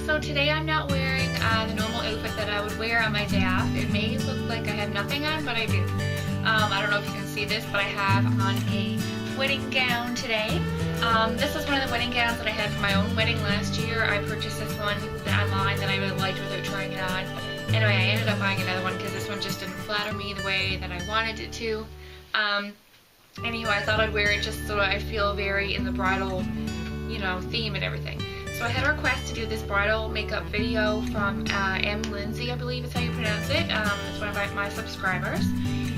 So today I'm not wearing the normal outfit that I would wear on my day off. It may look like I have nothing on, but I do. I don't know if you can see this, but I have on a wedding gown today. This is one of the wedding gowns that I had for my own wedding last year. I purchased this one online that I really liked without trying it on. Anyway, I ended up buying another one because this one just didn't flatter me the way that I wanted it to. Anyway, I thought I'd wear it just so I feel very in the bridal, you know, theme and everything. So I had a request to do this bridal makeup video from M. Lindsay, I believe is how you pronounce it. It's one of my subscribers.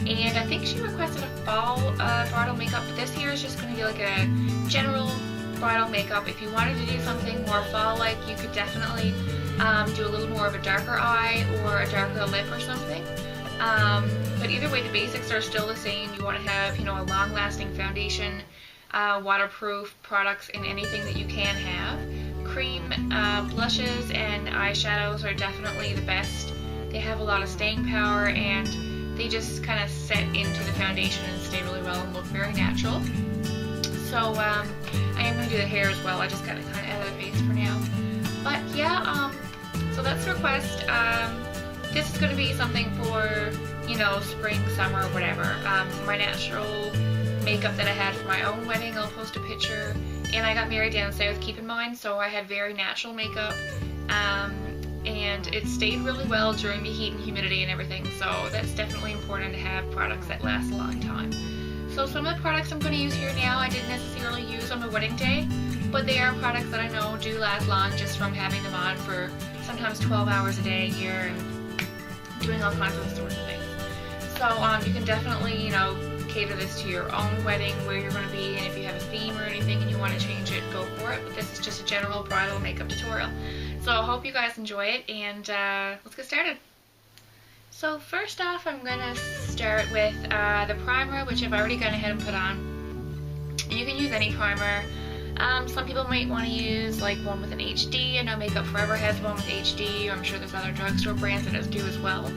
And I think she requested a fall bridal makeup, but this here is just going to be like a general bridal makeup. If you wanted to do something more fall-like, you could definitely do a little more of a darker eye or a darker lip or something. But either way, the basics are still the same. You want to have, you know, a long-lasting foundation, waterproof products in anything that you can have. Cream blushes and eyeshadows are definitely the best. They have a lot of staying power and they just kind of set into the foundation and stay really well and look very natural. So I am going to do the hair as well. I just got it kind of out of the face for now. But yeah, so that's the request. This is going to be something for, you know, spring, summer, whatever. My natural makeup that I had for my own wedding, I'll post a picture. And I got married down south, keep in mind, so I had very natural makeup. And it stayed really well during the heat and humidity and everything, so that's definitely important to have products that last a long time. So some of the products I'm going to use here now I didn't necessarily use on my wedding day, but they are products that I know do last long just from having them on for sometimes 12 hours a day here and doing all kinds of sorts of things. So you can definitely, you know, cater this to your own wedding, where you're going to be, and if you have a theme or anything and you want to change it, go for it. But this is just a general bridal makeup tutorial. So I hope you guys enjoy it, and let's get started. So first off, I'm going to start with the primer, which I've already gone ahead and put on. And you can use any primer. Some people might want to use like one with an HD. I know Makeup Forever has one with HD, or I'm sure there's other drugstore brands that do as well.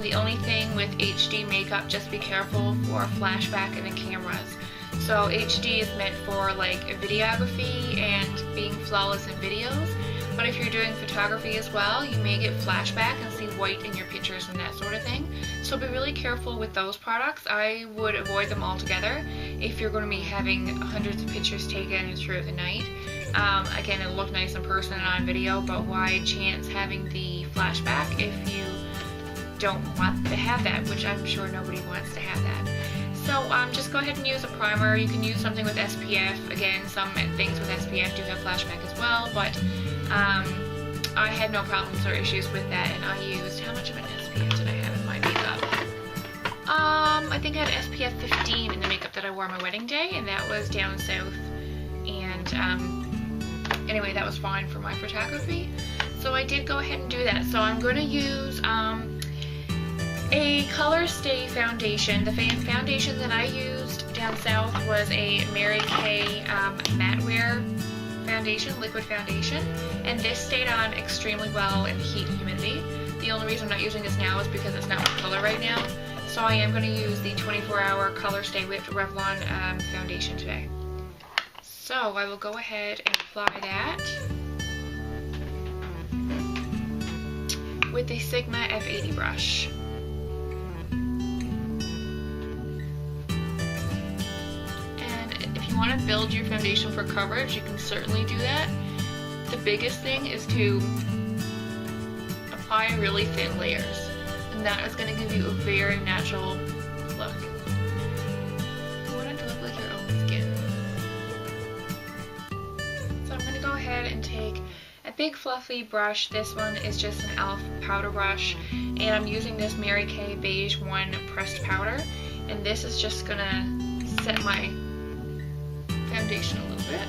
The only thing with HD makeup, just be careful for flashback in the cameras. So HD is meant for like videography and being flawless in videos, but if you're doing photography as well, you may get flashback and see white in your pictures and that sort of thing. So be really careful with those products. I would avoid them altogether if you're going to be having hundreds of pictures taken throughout the night. Again, it'll look nice in person and on video, but why chance having the flashback if you don't want to have that, which I'm sure nobody wants to have that. So just go ahead and use a primer. You can use something with SPF. Again, some things with SPF do have flashback as well, but I had no problems or issues with that, and I used, how much of an SPF did I have in my makeup? I think I had SPF 15 in the makeup that I wore on my wedding day, and that was down south, and anyway, that was fine for my photography. So I did go ahead and do that. So I'm going to use a Color Stay foundation. The foundation that I used down south was a Mary Kay matte wear foundation, liquid foundation, and this stayed on extremely well in the heat and humidity. The only reason I'm not using this now is because it's not my color right now. So I am going to use the 24-hour Color Stay Whipped Revlon foundation today. So I will go ahead and apply that with the Sigma F80 brush. If you want to build your foundation for coverage, you can certainly do that. The biggest thing is to apply really thin layers, and that is going to give you a very natural look. You want it to look like your own skin. So I'm going to go ahead and take a big fluffy brush. This one is just an e.l.f. powder brush, and I'm using this Mary Kay Beige 1 pressed powder, and this is just going to set my foundation a little bit.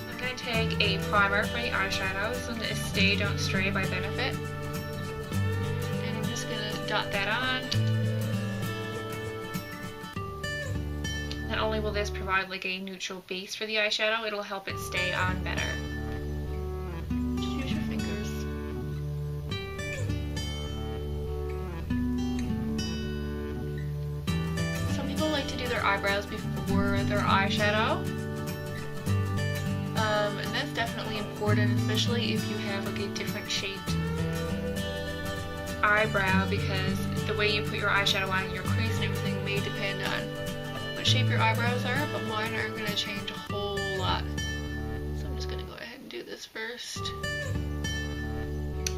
I'm going to take a primer for the eyeshadow. This one is Stay Don't Stray by Benefit, and I'm just going to dot that on. Not only will this provide like a neutral base for the eyeshadow, it'll help it stay on better. Just use your fingers. Some people like to do their eyebrows before their eyeshadow. And that's definitely important, especially if you have like a different shaped eyebrow, because the way you put your eyeshadow on, your crease and everything may depend on what shape your eyebrows are, but mine aren't going to change a whole lot. So I'm just going to go ahead and do this first.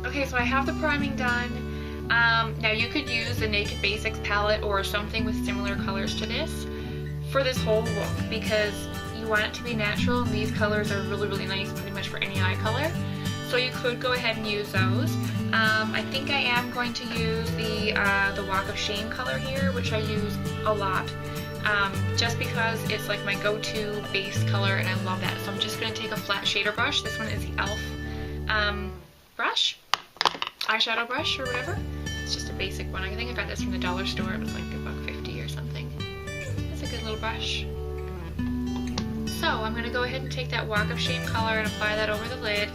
Okay, so I have the priming done. Now you could use the Naked Basics palette or something with similar colors to this for this whole look, because you want it to be natural, and these colors are really, really nice pretty much for any eye color. So you could go ahead and use those. I think I am going to use the Walk of Shame color here, which I use a lot, just because it's like my go-to base color and I love that. So I'm just going to take a flat shader brush. This one is the e.l.f. Brush, eyeshadow brush or whatever. It's just a basic one. I think I got this from the dollar store. It was like $1.50 or something. It's a good little brush. So I'm going to go ahead and take that Walk of Shame color and apply that over the lid.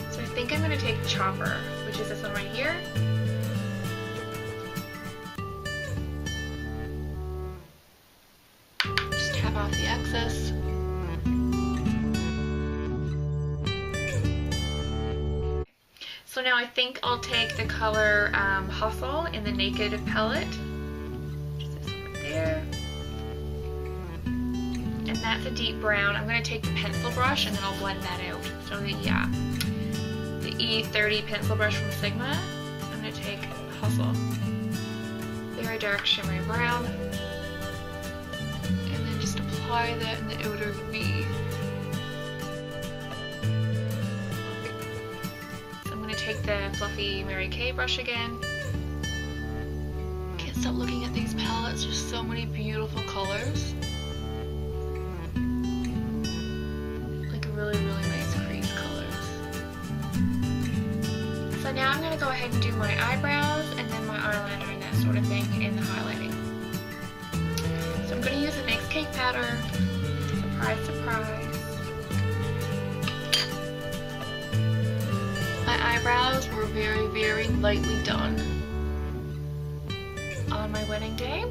So I think I'm going to take Chopper, which is this one right here. Just tap off the excess. So now I think I'll take the color Hustle in the Naked palette, which is this one right there, and that's a deep brown. I'm going to take the pencil brush and then I'll blend that out. So the E30 pencil brush from Sigma, I'm going to take Hustle, very dark shimmery brown, and then just apply that in the outer V. Take the fluffy Mary Kay brush again. Can't stop looking at these palettes. There's so many beautiful colors. Like really, really nice crease colors. So now I'm going to go ahead and do my eyebrows and then my eyeliner and that sort of thing in the highlighting. So I'm going to use the NYX Cake Powder. Surprise, surprise. My eyebrows were very, very lightly done on my wedding day.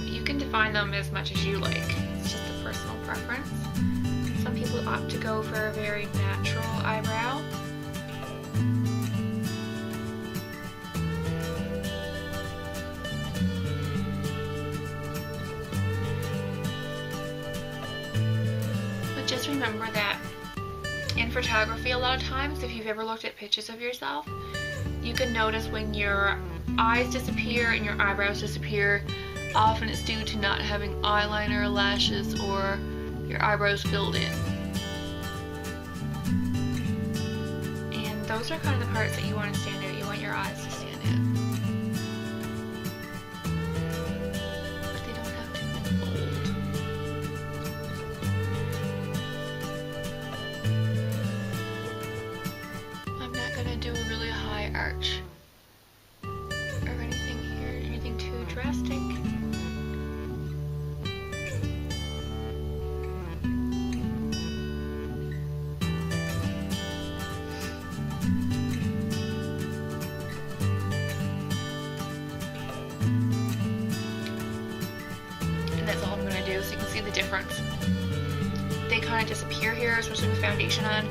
You can define them as much as you like. It's just a personal preference. Some people opt to go for a very natural eyebrow. But just remember that in photography, a lot of times, if you've ever looked at pictures of yourself, you can notice when your eyes disappear and your eyebrows disappear. Often it's due to not having eyeliner or lashes or your eyebrows filled in. And those are kind of the parts that you want to stand out. You want your eyes to stand out. But they don't have to be bold. I'm not going to do a really high arch or anything here, anything too drastic. And that's all I'm going to do, so you can see the difference. They kind of disappear here, especially with foundation on.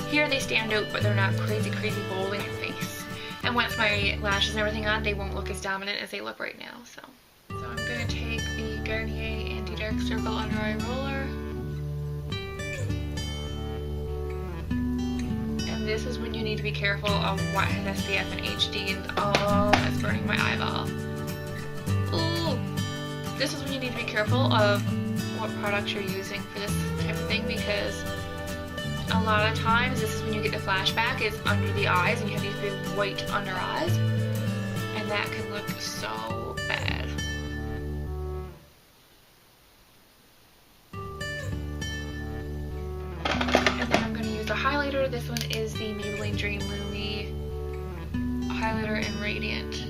Here they stand out, but they're not crazy, crazy bold in your face. And once my lashes and everything on, they won't look as dominant as they look right now. So I'm going to take the Garnier Anti-Dark Circle Under Eye Roller. And this is when you need to be careful of what has SPF and HD, and oh, that's burning my eyeball. Ooh. This is when you need to be careful of what products you're using for this type of thing, because a lot of times this is when you get the flashback, is under the eyes and you have these big white under eyes, and that can look so bad. And then I'm going to use the highlighter. This one is the Maybelline Dream Lumi highlighter in Radiant.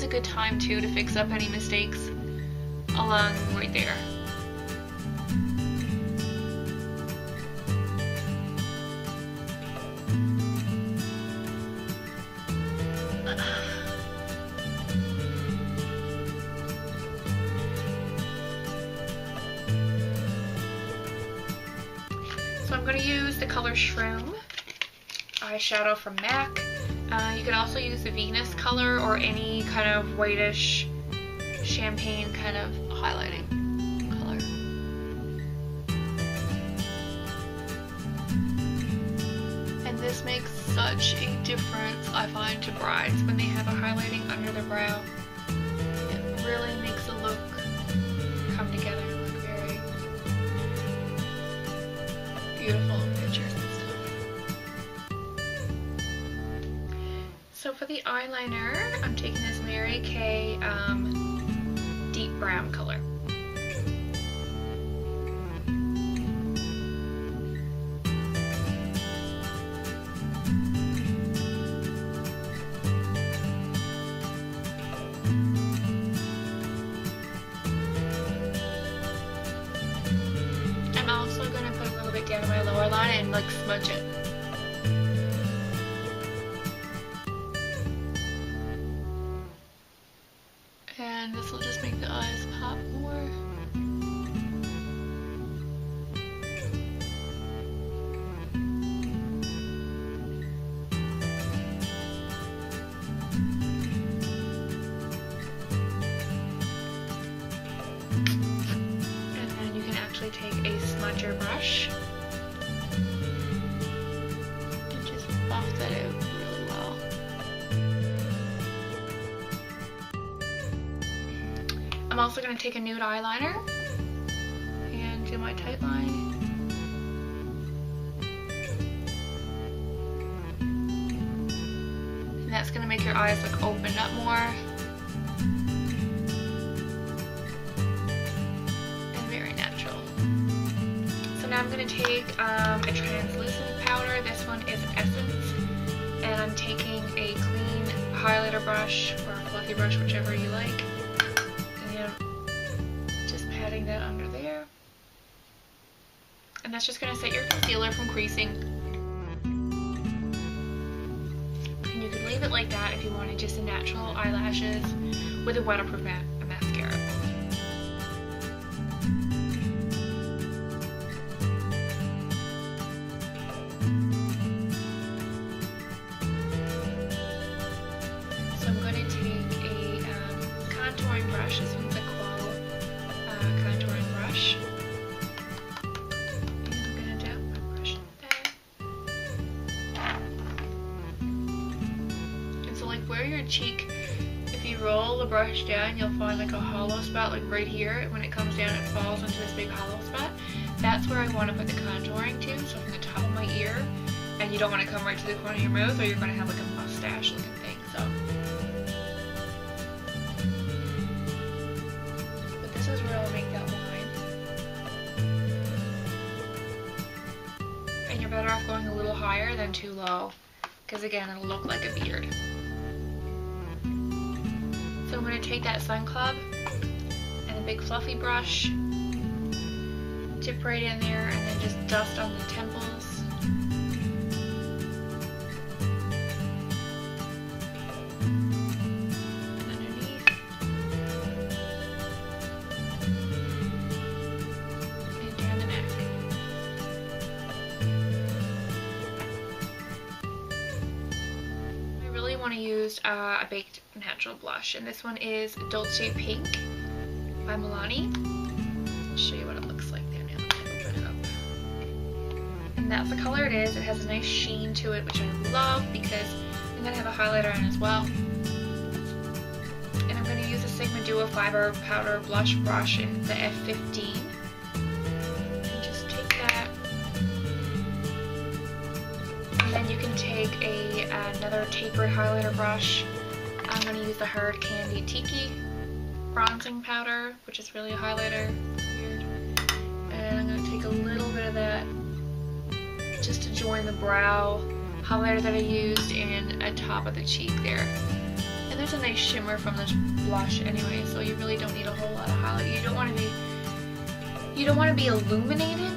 a good time too to fix up any mistakes along right there. So I'm going to use the color Shroom eyeshadow from MAC. You can also use the Venus color or any kind of whitish champagne kind of highlighting color. And this makes such a difference, I find, to brides when they have a highlighting under their brow. It really makes the look come together and look very beautiful in pictures and stuff. So for the eyeliner, I'm taking this Mary Kay deep brown color. I'm also going to put a little bit down my lower line and like smudge it. And this will just make the eyes pop more. And then you can actually take a smudger brush and just buff that out really well. I'm also going to take a nude eyeliner and do my tight line. And that's going to make your eyes look opened up more. And very natural. So now I'm going to take a translucent powder. This one is Essence. And I'm taking a clean highlighter brush or a fluffy brush, whichever you like. Just patting that under there. And that's just going to set your concealer from creasing. And you can leave it like that if you wanted just a natural eyelashes with a waterproof mascara. So I'm going to take a contouring brush. This one's a contouring brush. And I'm going to dip my brush there. And so like where your cheek, if you roll the brush down, you'll find like a hollow spot like right here. When it comes down, it falls into this big hollow spot. That's where I want to put the contouring to. So from the top of my ear, and you don't want to come right to the corner of your mouth or you're going to have like a mustache looking thing. So this is where I'll make that line. And you're better off going a little higher than too low, because again, it'll look like a beard. So I'm going to take that Sun Club and a big fluffy brush, dip right in there, and then just dust on the temples. And underneath. And down the neck. I really want to use a baked natural blush, and this one is Dolce Pink by Milani. I'll show you what it looks like there now. Let's open it up. And that's the color it is. It has a nice sheen to it, which I love because I'm going to have a highlighter on as well. And I'm going to use a Sigma Duo Fiber Powder Blush Brush in the F15. And just take that. And then you can take another tapered highlighter brush. I'm going to use the Hard Candy Tiki bronzing powder, which is really a highlighter. Weird. And I'm going to take a little bit of that just to join the brow highlighter that I used in at top of the cheek there. And there's a nice shimmer from this blush anyway, so you really don't need a whole lot of highlight. You don't want to be illuminated,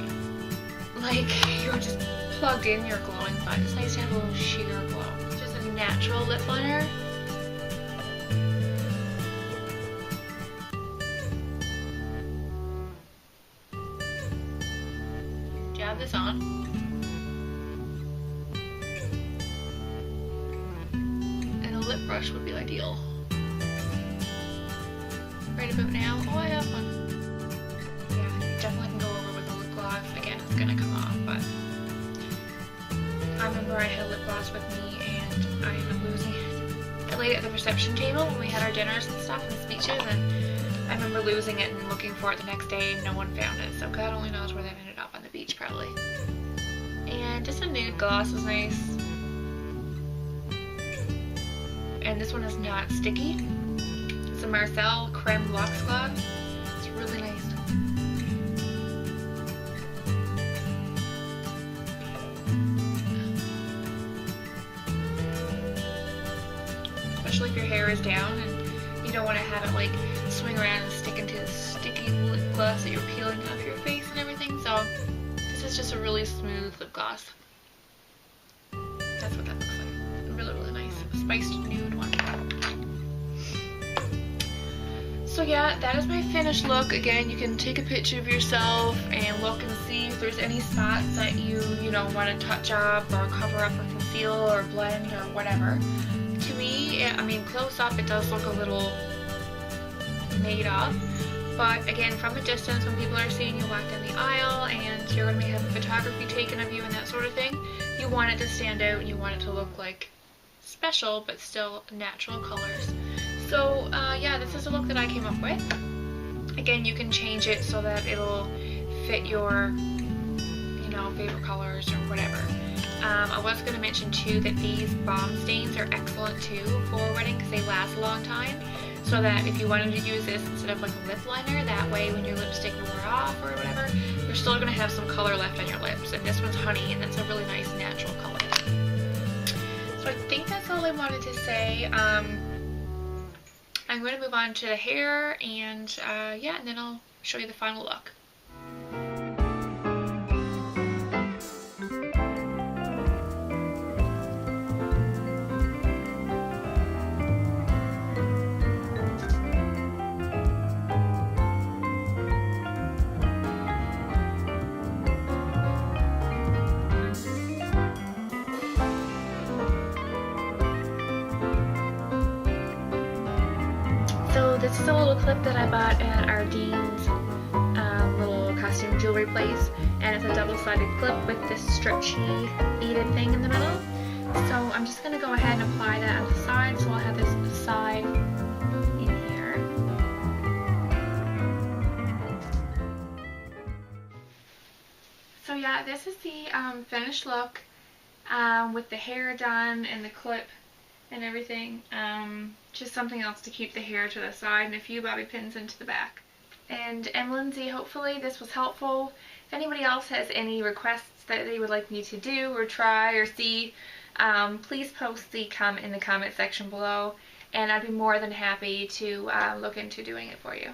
like you're just plugged in, you're glowing, but it's nice to have a little sheer glow. It's just a natural lip liner. Jab this on. And a lip brush would be ideal. Right about now. Oh, I have one. Yeah, definitely can go over with a lip gloss. Again, it's gonna come off, but I remember I had a lip gloss with me and I ended up losing it. I laid it at the reception table when we had our dinners and stuff and speeches, and I remember losing it and looking for it the next day and no one found it, so God only knows where that ended up, on the beach probably. And just a nude gloss is nice. And this one is not sticky. It's a Marcel Creme Luxe Gloss. It's really nice. Especially if your hair is down and you don't want to have it like swing around and stick into the sticky lip gloss that you're peeling off your face and everything. So this is just a really smooth lip gloss. That's what that looks like. Really, really nice. Spiced nude one. So yeah, that is my finished look. Again, you can take a picture of yourself and look and see if there's any spots that you want to touch up or cover up or conceal or blend or whatever. To me, I mean, close up it does look a little made up, but again, from a distance, when people are seeing you walk down the aisle and you're going to be having photography taken of you and that sort of thing, you want it to stand out and you want it to look like special but still natural colors. So yeah, this is a look that I came up with. Again, you can change it so that it'll fit your favorite colors or whatever. I was going to mention too that these balm stains are excellent too for wedding because they last a long time, so that if you wanted to use this instead of like a lip liner, that way when your lipstick wore off or whatever, you're still going to have some color left on your lips. And this one's honey, and that's a really nice natural color. So I think that's all I wanted to say. I'm going to move on to the hair, and yeah, and then I'll show you the final look. So this is a little clip that I bought at our Dean's little costume jewelry place, and it's a double-sided clip with this stretchy beaded thing in the middle. So I'm just going to go ahead and apply that on the side, so I'll have this side in here. So yeah, this is the finished look with the hair done and the clip and everything. Just something else to keep the hair to the side and a few bobby pins into the back. And Lindsay, hopefully this was helpful. If anybody else has any requests that they would like me to do or try or see, please post the comment in the comment section below, and I'd be more than happy to look into doing it for you.